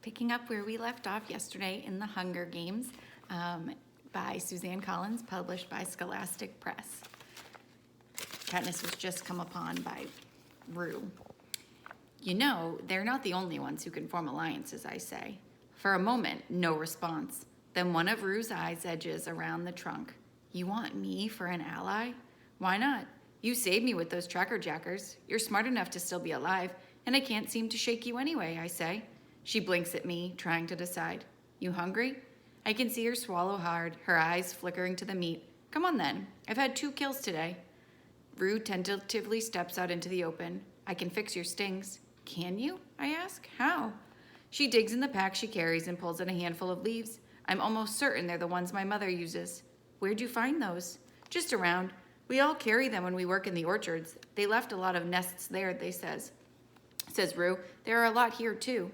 Picking up where we left off yesterday in The Hunger Games by Suzanne Collins, published by Scholastic Press. Katniss was just come upon by Rue. You know, they're not the only ones who can form alliances, I say. For a moment, no response. Then one of Rue's eyes edges around the trunk. You want me for an ally? Why not? You saved me with those tracker jackers. You're smart enough to still be alive, and I can't seem to shake you anyway, I say. She blinks at me, trying to decide. You hungry? I can see her swallow hard, her eyes flickering to the meat. Come on then. I've had 2 kills today. Rue tentatively steps out into the open. I can fix your stings. Can you? I ask. How? She digs in the pack she carries and pulls out a handful of leaves. I'm almost certain they're the ones my mother uses. Where'd you find those? Just around. We all carry them when we work in the orchards. They left a lot of nests there, says Rue. There are a lot here, too.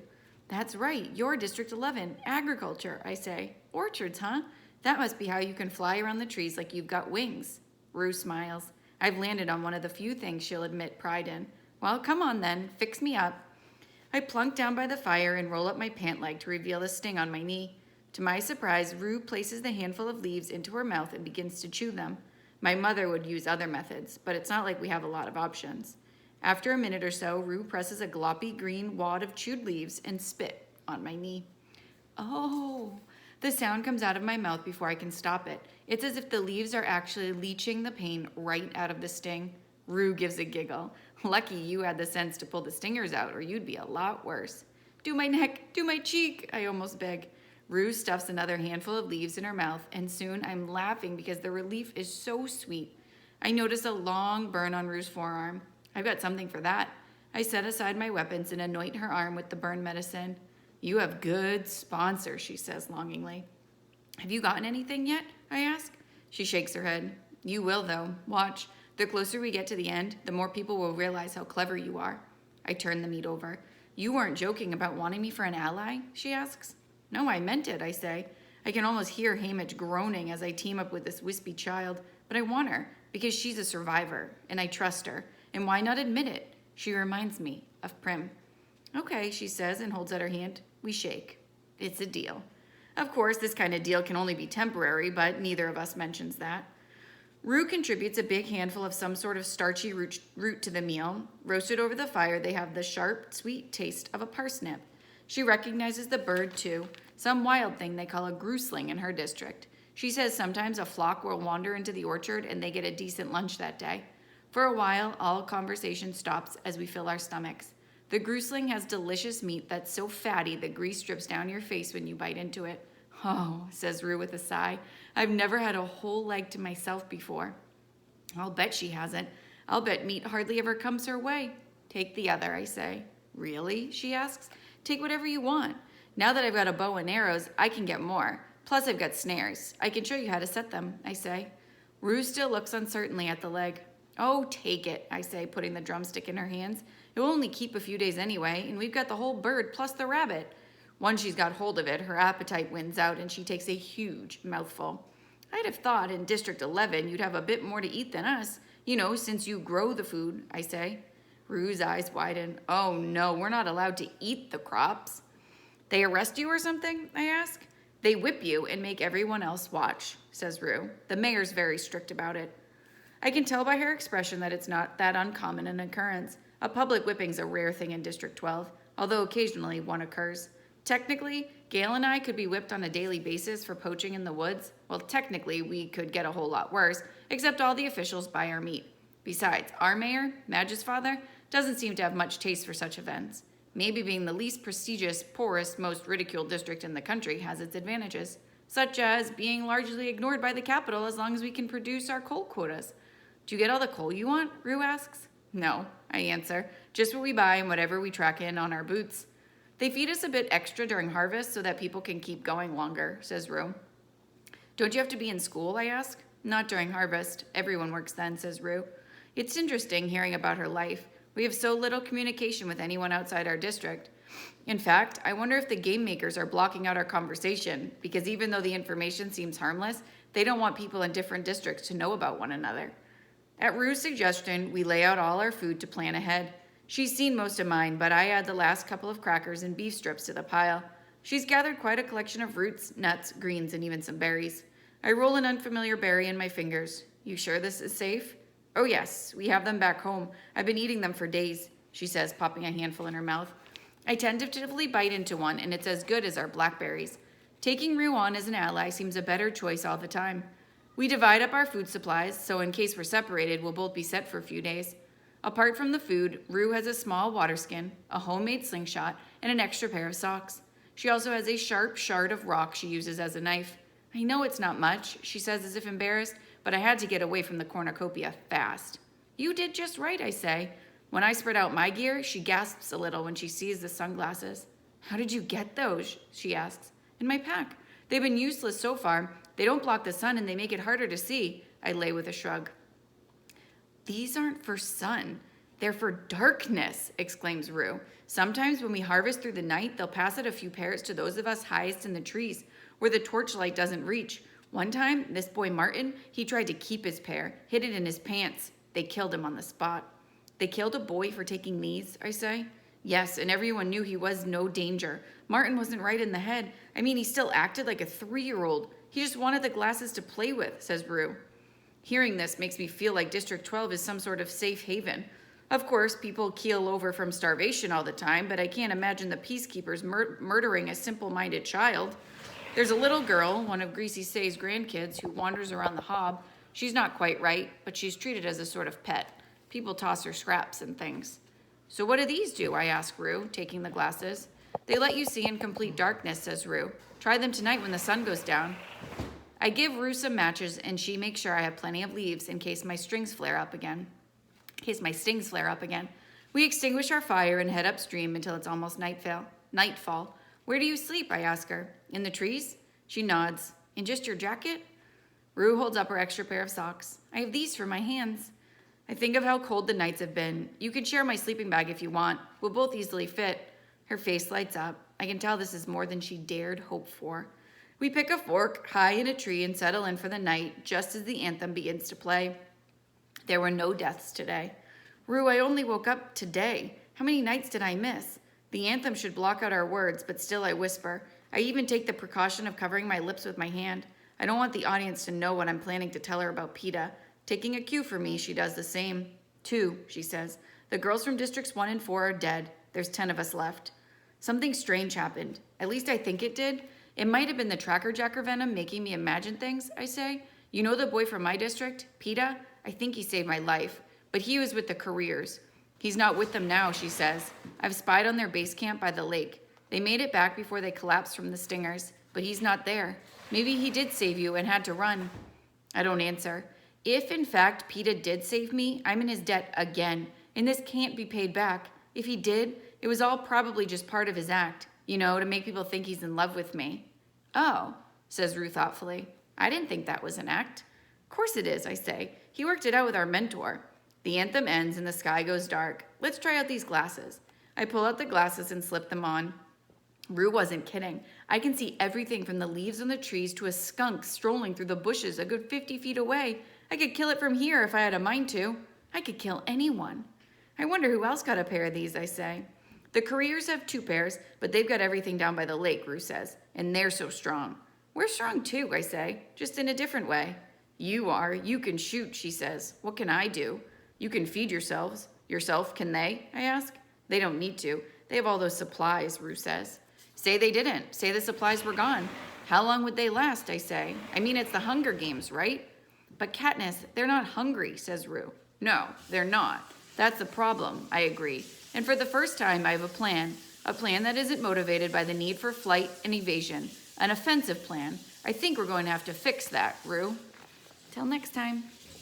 That's right. You're District 11. Agriculture, I say. Orchards, huh? That must be how you can fly around the trees like you've got wings. Rue smiles. I've landed on one of the few things she'll admit pride in. Well, come on then. Fix me up. I plunk down by the fire and roll up my pant leg to reveal a sting on my knee. To my surprise, Rue places the handful of leaves into her mouth and begins to chew them. My mother would use other methods, but it's not like we have a lot of options. After a minute or so, Rue presses a gloppy green wad of chewed leaves and spit on my knee. Oh, the sound comes out of my mouth before I can stop it. It's as if the leaves are actually leaching the pain right out of the sting. Rue gives a giggle. Lucky you had the sense to pull the stingers out, or you'd be a lot worse. Do my neck, do my cheek, I almost beg. Rue stuffs another handful of leaves in her mouth, and soon I'm laughing because the relief is so sweet. I notice a long burn on Rue's forearm. I've got something for that. I set aside my weapons and anoint her arm with the burn medicine. You have good sponsors, she says longingly. Have you gotten anything yet? I ask. She shakes her head. You will, though. Watch. The closer we get to the end, the more people will realize how clever you are. I turn the meat over. You weren't joking about wanting me for an ally? She asks. No, I meant it, I say. I can almost hear Haymitch groaning as I team up with this wispy child, but I want her because she's a survivor, and I trust her. And why not admit it? She reminds me of Prim. Okay, she says and holds out her hand. We shake. It's a deal. Of course, this kind of deal can only be temporary, but neither of us mentions that. Rue contributes a big handful of some sort of starchy root to the meal. Roasted over the fire, they have the sharp, sweet taste of a parsnip. She recognizes the bird, too, some wild thing they call a grousling in her district. She says sometimes a flock will wander into the orchard and they get a decent lunch that day. For a while, all conversation stops as we fill our stomachs. The grousling has delicious meat that's so fatty the grease drips down your face when you bite into it. Oh, says Rue with a sigh. I've never had a whole leg to myself before. I'll bet she hasn't. I'll bet meat hardly ever comes her way. Take the other, I say. Really? She asks. Take whatever you want. Now that I've got a bow and arrows, I can get more. Plus, I've got snares. I can show you how to set them, I say. Rue still looks uncertainly at the leg. Oh, take it, I say, putting the drumstick in her hands. It will only keep a few days anyway, and we've got the whole bird plus the rabbit. Once she's got hold of it, her appetite wins out, and she takes a huge mouthful. I'd have thought in District 11 you'd have a bit more to eat than us, since you grow the food, I say. Rue's eyes widen. Oh, no, we're not allowed to eat the crops. They arrest you or something, I ask. They whip you and make everyone else watch, says Rue. The mayor's very strict about it. I can tell by her expression that it's not that uncommon an occurrence. A public whipping's a rare thing in District 12, although occasionally one occurs. Technically, Gail and I could be whipped on a daily basis for poaching in the woods. Well, technically, we could get a whole lot worse, except all the officials buy our meat. Besides, our mayor, Madge's father, doesn't seem to have much taste for such events. Maybe being the least prestigious, poorest, most ridiculed district in the country has its advantages, such as being largely ignored by the capital as long as we can produce our coal quotas. Do you get all the coal you want? Rue asks. No, I answer. Just what we buy and whatever we track in on our boots. They feed us a bit extra during harvest so that people can keep going longer, says Rue. Don't you have to be in school, I ask. Not during harvest. Everyone works then, says Rue. It's interesting hearing about her life. We have so little communication with anyone outside our district. In fact, I wonder if the game makers are blocking out our conversation, because even though the information seems harmless, they don't want people in different districts to know about one another. At Rue's suggestion, we lay out all our food to plan ahead. She's seen most of mine, but I add the last couple of crackers and beef strips to the pile. She's gathered quite a collection of roots, nuts, greens, and even some berries. I roll an unfamiliar berry in my fingers. You sure this is safe? Oh yes, we have them back home. I've been eating them for days, she says, popping a handful in her mouth. I tentatively bite into one, and it's as good as our blackberries. Taking Rue on as an ally seems a better choice all the time. We divide up our food supplies, so in case we're separated, we'll both be set for a few days. Apart from the food, Rue has a small water skin, a homemade slingshot, and an extra pair of socks. She also has a sharp shard of rock she uses as a knife. I know it's not much, she says as if embarrassed, but I had to get away from the cornucopia fast. You did just right, I say. When I spread out my gear, she gasps a little when she sees the sunglasses. How did you get those? She asks. In my pack. They've been useless so far. They don't block the sun and they make it harder to see, I lay with a shrug. These aren't for sun. They're for darkness, exclaims Rue. Sometimes when we harvest through the night, they'll pass out a few pairs to those of us highest in the trees, where the torchlight doesn't reach. One time, this boy Martin, he tried to keep his pair, hid it in his pants. They killed him on the spot. They killed a boy for taking these, I say. Yes, and everyone knew he was no danger. Martin wasn't right in the head. I mean, he still acted like a 3-year-old. He just wanted the glasses to play with, says Rue. Hearing this makes me feel like District 12 is some sort of safe haven. Of course, people keel over from starvation all the time, but I can't imagine the peacekeepers murdering a simple-minded child. There's a little girl, one of Greasy Say's grandkids, who wanders around the hob. She's not quite right, but she's treated as a sort of pet. People toss her scraps and things. So what do these do? I ask Rue, taking the glasses. They let you see in complete darkness, says Rue. Try them tonight when the sun goes down. I give Rue some matches, and she makes sure I have plenty of leaves in case my stings flare up again. We extinguish our fire and head upstream until it's almost nightfall. Where do you sleep? I ask her. In the trees? She nods. In just your jacket? Rue holds up her extra pair of socks. I have these for my hands. I think of how cold the nights have been. You can share my sleeping bag if you want. We'll both easily fit. Her face lights up. I can tell this is more than she dared hope for. We pick a fork high in a tree and settle in for the night just as the anthem begins to play. There were no deaths today. Rue, I only woke up today. How many nights did I miss? The anthem should block out our words, but still I whisper. I even take the precaution of covering my lips with my hand. I don't want the audience to know what I'm planning to tell her about PETA. Taking a cue from me, she does the same. 2, she says. The girls from Districts 1 and 4 are dead. There's 10 of us left. Something strange happened. At least I think it did. It might have been the tracker jacker venom making me imagine things, I say. You know the boy from my district, PETA? I think he saved my life. But he was with the careers. He's not with them now, she says. I've spied on their base camp by the lake. They made it back before they collapsed from the stingers, but he's not there. Maybe he did save you and had to run. I don't answer. If, in fact, PETA did save me, I'm in his debt again, and this can't be paid back. If he did, it was all probably just part of his act, to make people think he's in love with me. Oh, says Rue thoughtfully. I didn't think that was an act. Of course it is, I say. He worked it out with our mentor. The anthem ends and the sky goes dark. Let's try out these glasses. I pull out the glasses and slip them on. Rue wasn't kidding. I can see everything from the leaves on the trees to a skunk strolling through the bushes a good 50 feet away. I could kill it from here if I had a mind to. I could kill anyone. I wonder who else got a pair of these, I say. The careers have 2 pairs, but they've got everything down by the lake, Rue says, and they're so strong. We're strong too, I say, just in a different way. You are. You can shoot, she says. What can I do? You can feed yourselves. Yourself, can they? I ask. They don't need to. They have all those supplies, Rue says. Say they didn't. Say the supplies were gone. How long would they last, I say. I mean, it's the Hunger Games, right? But Katniss, they're not hungry, says Rue. No, they're not. That's the problem, I agree. And for the first time, I have a plan that isn't motivated by the need for flight and evasion, an offensive plan. I think we're going to have to fix that, Rue. Till next time.